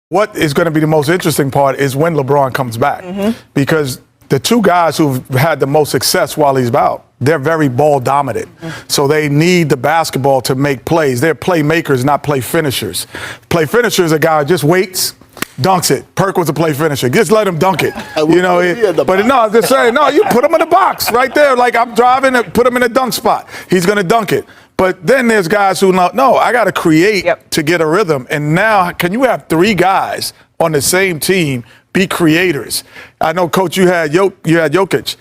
What is going to be the most interesting part is when LeBron comes back, because the two guys who've had the most success while he's out, they're very ball dominant. So they need the basketball to make plays. They're playmakers, not play finishers. Play finisher is a guy who just waits, dunks it. Perk was a play finisher. Just let him dunk it. You know, but no, I'm just saying, no, you put him in the box right there. Like I'm driving and put him in a dunk spot. He's going to dunk it. But then there's guys who know, no, I got to create to get a rhythm. And now, can you have three guys on the same team be creators? I know, Coach, you had Jokic.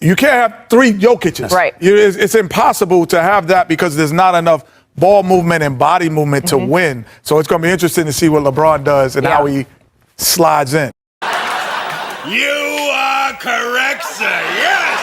You can't have three Jokic's. Right. It's impossible to have that because there's not enough ball movement and body movement to win. So it's going to be interesting to see what LeBron does and how he slides in. You are correct, sir. Yes!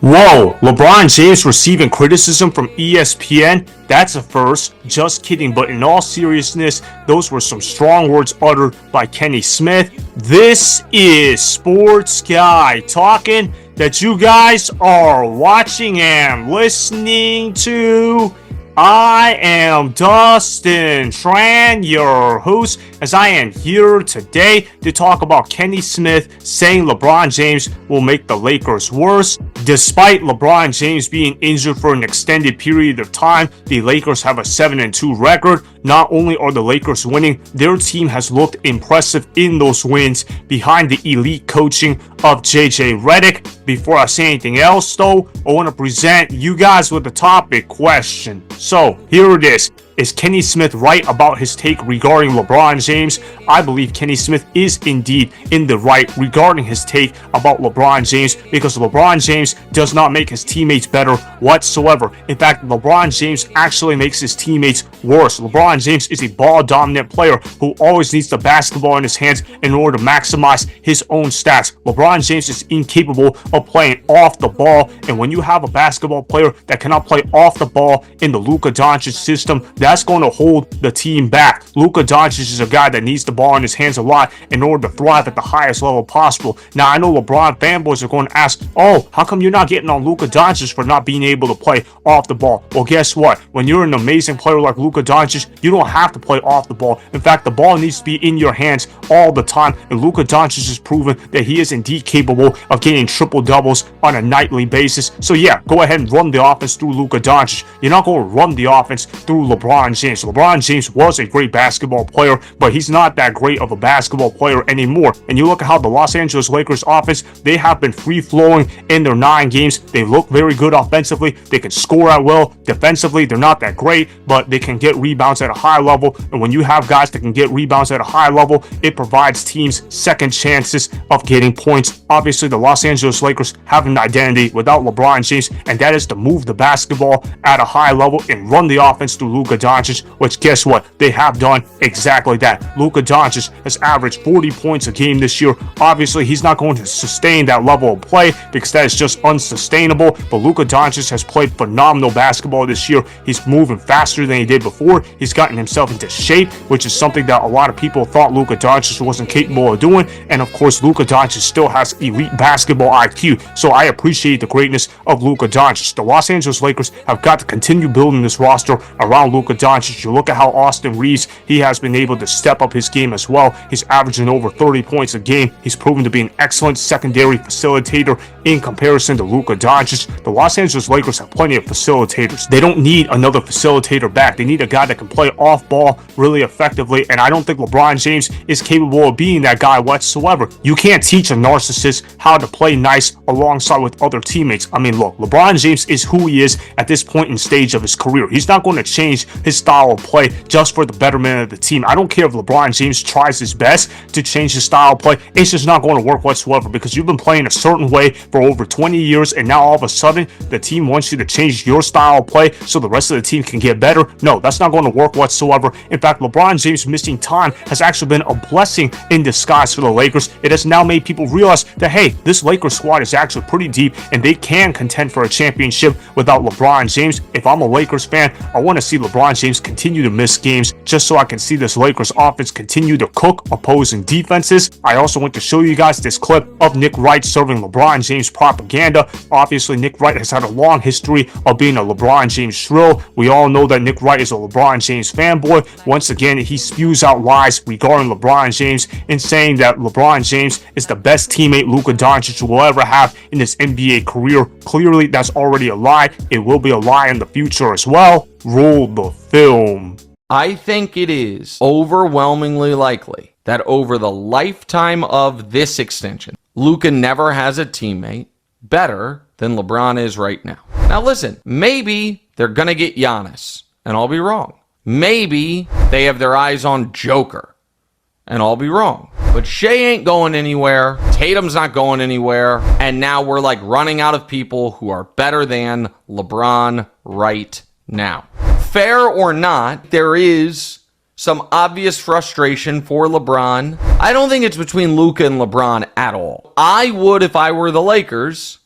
Whoa, LeBron James receiving criticism from ESPN? That's a first. Just kidding, but in all seriousness, those were some strong words uttered by Kenny Smith. This is Sports Guy talking that you guys are watching and listening to. I am Dustin Tran, your host, as I am here today to talk about Kenny Smith saying LeBron James will make the Lakers worse. Despite LeBron James being injured for an extended period of time, the Lakers have a 7-2 record. Not only are the Lakers winning, their team has looked impressive in those wins behind the elite coaching of JJ Redick. Before I say anything else, though, I want to present you guys with the topic question. So, here it is. Is Kenny Smith right about his take regarding LeBron James? I believe Kenny Smith is indeed in the right regarding his take about LeBron James because LeBron James does not make his teammates better whatsoever. In fact, LeBron James actually makes his teammates worse. LeBron James is a ball-dominant player who always needs the basketball in his hands in order to maximize his own stats. LeBron James is incapable of playing off the ball, and when you have a basketball player that cannot play off the ball in the Luka Doncic system, that's going to hold the team back. Luka Doncic is a guy that needs the ball in his hands a lot in order to thrive at the highest level possible. Now, I know LeBron fanboys are going to ask, oh, how come you're not getting on Luka Doncic for not being able to play off the ball? Well, guess what? When you're an amazing player like Luka Doncic, you don't have to play off the ball. In fact, the ball needs to be in your hands all the time, and Luka Doncic has proven that he is indeed capable of getting triple-doubles on a nightly basis. So yeah, go ahead and run the offense through Luka Doncic. You're not going to run the offense through LeBron James. LeBron James was a great basketball player, but he's not that great of a basketball player anymore. And you look at how the Los Angeles Lakers offense, they have been free-flowing in their 9 games. They look very good offensively. They can score at will. Defensively, they're not that great, but they can get rebounds at a high level. And when you have guys that can get rebounds at a high level, it provides teams second chances of getting points. Obviously, the Los Angeles Lakers have an identity without LeBron James, and that is to move the basketball at a high level and run the offense through Luka Doncic, which guess what? They have done exactly that. Luka Doncic has averaged 40 points a game this year. Obviously, he's not going to sustain that level of play because that is just unsustainable, but Luka Doncic has played phenomenal basketball this year. He's moving faster than he did before. He's gotten himself into shape, which is something that a lot of people thought Luka Doncic wasn't capable of doing. And of course, Luka Doncic still has elite basketball IQ, so I appreciate the greatness of Luka Doncic. The Los Angeles Lakers have got to continue building this roster around Luka Doncic. You look at how Austin Reaves, he has been able to step up his game as well. He's averaging over 30 points a game. He's proven to be an excellent secondary facilitator in comparison to Luka Doncic. The Los Angeles Lakers have plenty of facilitators. They don't need another facilitator back. They need a guy that can play off ball really effectively, and I don't think LeBron James is capable of being that guy whatsoever. You can't teach a narcissist how to play nice alongside with other teammates. I mean, look, LeBron James is who he is at this point in stage of his career. He's not going to change his style of play just for the betterment of the team. I don't care if LeBron James tries his best to change his style of play. It's just not going to work whatsoever because you've been playing a certain way for over 20 years, and now all of a sudden the team wants you to change your style of play so the rest of the team can get better. No, that's not going to work whatsoever. In fact, LeBron James missing time has actually been a blessing in disguise for the Lakers. It has now made people realize that, hey, this Lakers squad is actually pretty deep and they can contend for a championship without LeBron James. If I'm a Lakers fan, I want to see LeBron LeBron James continue to miss games just so I can see this Lakers offense continue to cook opposing defenses. I also want to show you guys this clip of Nick Wright serving LeBron James propaganda. Obviously, Nick Wright has had a long history of being a LeBron James shrill. We all know that Nick Wright is a LeBron James fanboy. Once again, he spews out lies regarding LeBron James and saying that LeBron James is the best teammate Luka Doncic will ever have in his NBA career. Clearly, that's already a lie. It will be a lie in the future as well. Roll the film. I think it is overwhelmingly likely that over the lifetime of this extension, Luka never has a teammate better than LeBron is right now. Now listen, maybe they're going to get Giannis, and I'll be wrong. Maybe they have their eyes on Joker, and I'll be wrong. But Shea ain't going anywhere, Tatum's not going anywhere, and now we're like running out of people who are better than LeBron right now. Fair or not, there is some obvious frustration for LeBron. I don't think it's between Luka and LeBron at all. I would, if I were the Lakers,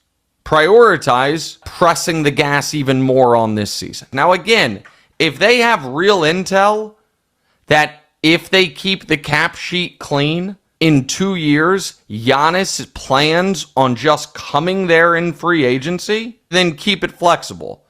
prioritize pressing the gas even more on this season. Now again, if they have real intel that if they keep the cap sheet clean, in 2 years, Giannis plans on just coming there in free agency, then keep it flexible.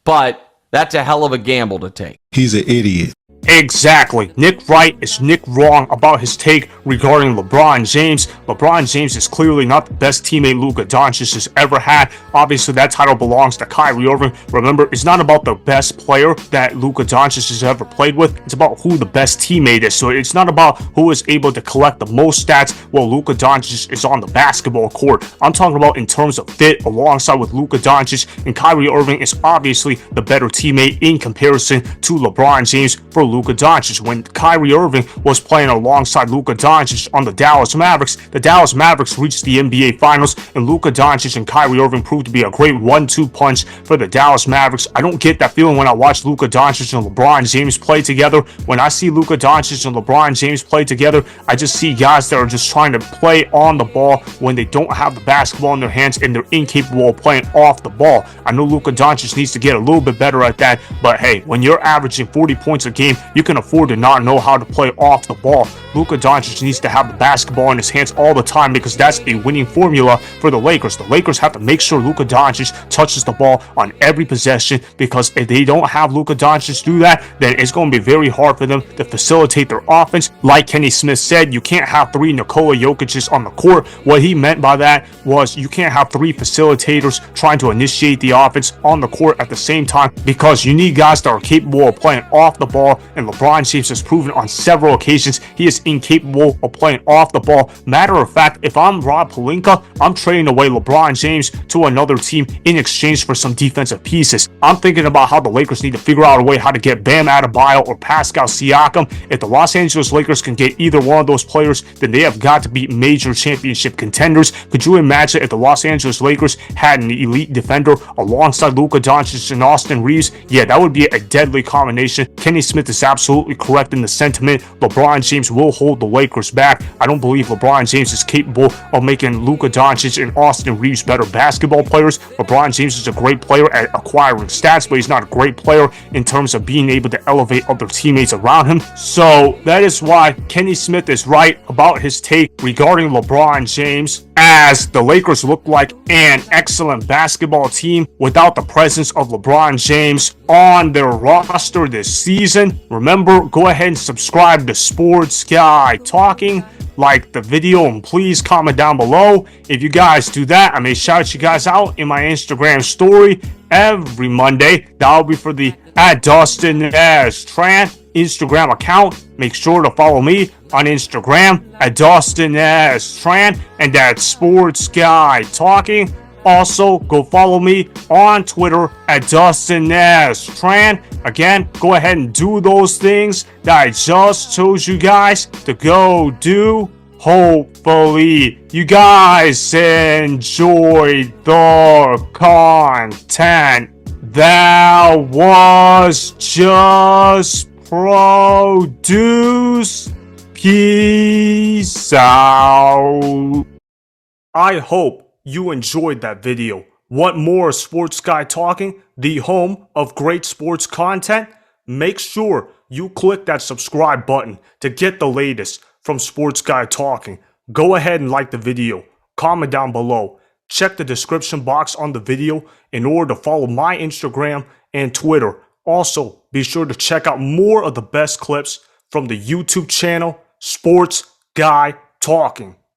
But that's a hell of a gamble to take. He's an idiot. Exactly. Nick Wright is Nick wrong about his take regarding LeBron James. LeBron James is clearly not the best teammate Luka Doncic has ever had. Obviously, that title belongs to Kyrie Irving. Remember, it's not about the best player that Luka Doncic has ever played with. It's about who the best teammate is. So it's not about who is able to collect the most stats while Luka Doncic is on the basketball court. I'm talking about in terms of fit alongside with Luka Doncic, and Kyrie Irving is obviously the better teammate in comparison to LeBron James for Luka Doncic. When Kyrie Irving was playing alongside Luka Doncic on the Dallas Mavericks reached the NBA Finals, and Luka Doncic and Kyrie Irving proved to be a great 1-2 punch for the Dallas Mavericks. I don't get that feeling when I watch Luka Doncic and LeBron James play together. When I see Luka Doncic and LeBron James play together, I just see guys that are just trying to play on the ball when they don't have the basketball in their hands and they're incapable of playing off the ball. I know Luka Doncic needs to get a little bit better at that, but hey, when you're averaging 40 points a game, you can afford to not know how to play off the ball. Luka Doncic needs to have the basketball in his hands all the time because that's a winning formula for the Lakers. The Lakers have to make sure Luka Doncic touches the ball on every possession, because if they don't have Luka Doncic do that, then it's going to be very hard for them to facilitate their offense. Like Kenny Smith said, you can't have three Nikola Jokic's on the court. What he meant by that was you can't have three facilitators trying to initiate the offense on the court at the same time, because you need guys that are capable of playing off the ball, and LeBron James has proven on several occasions he is incapable of playing off the ball. Matter of fact, if I'm Rob Pelinka, I'm trading away LeBron James to another team in exchange for some defensive pieces. I'm thinking about how the Lakers need to figure out a way how to get Bam Adebayo or Pascal Siakam. If the Los Angeles Lakers can get either one of those players, then they have got to be major championship contenders. Could you imagine if the Los Angeles Lakers had an elite defender alongside Luka Doncic and Austin Reaves? Yeah, that would be a deadly combination. Kenny Smith is absolutely correct in the sentiment. LeBron James will hold the Lakers back. I don't believe LeBron James is capable of making Luka Doncic and Austin Reaves better basketball players. LeBron James is a great player at acquiring stats, but he's not a great player in terms of being able to elevate other teammates around him. So that is why Kenny Smith is right about his take regarding LeBron James, as the Lakers look like an excellent basketball team without the presence of LeBron James on their roster this season. Remember, go ahead and subscribe to Sports Guy Talking, like the video, and please comment down below. If you guys do that, I may shout you guys out in my Instagram story every Monday. That'll be for the @DustinS Instagram account. Make sure to follow me on Instagram @DustinS and that's Sports Guy Talking. Also, go follow me on Twitter @DustinS. Again, go ahead and do those things that I just told you guys to go do. Hopefully, you guys enjoyed the content that was just produced. Peace out. I hope you enjoyed that video. Want more Sports Guy Talking, the home of great sports content? make sure you click that subscribe button to get the latest from Sports Guy Talking. Go ahead and like the video, comment down below, check the description box on the video in order to follow my Instagram and Twitter. Also, be sure to check out more of the best clips from the YouTube channel, Sports Guy Talking.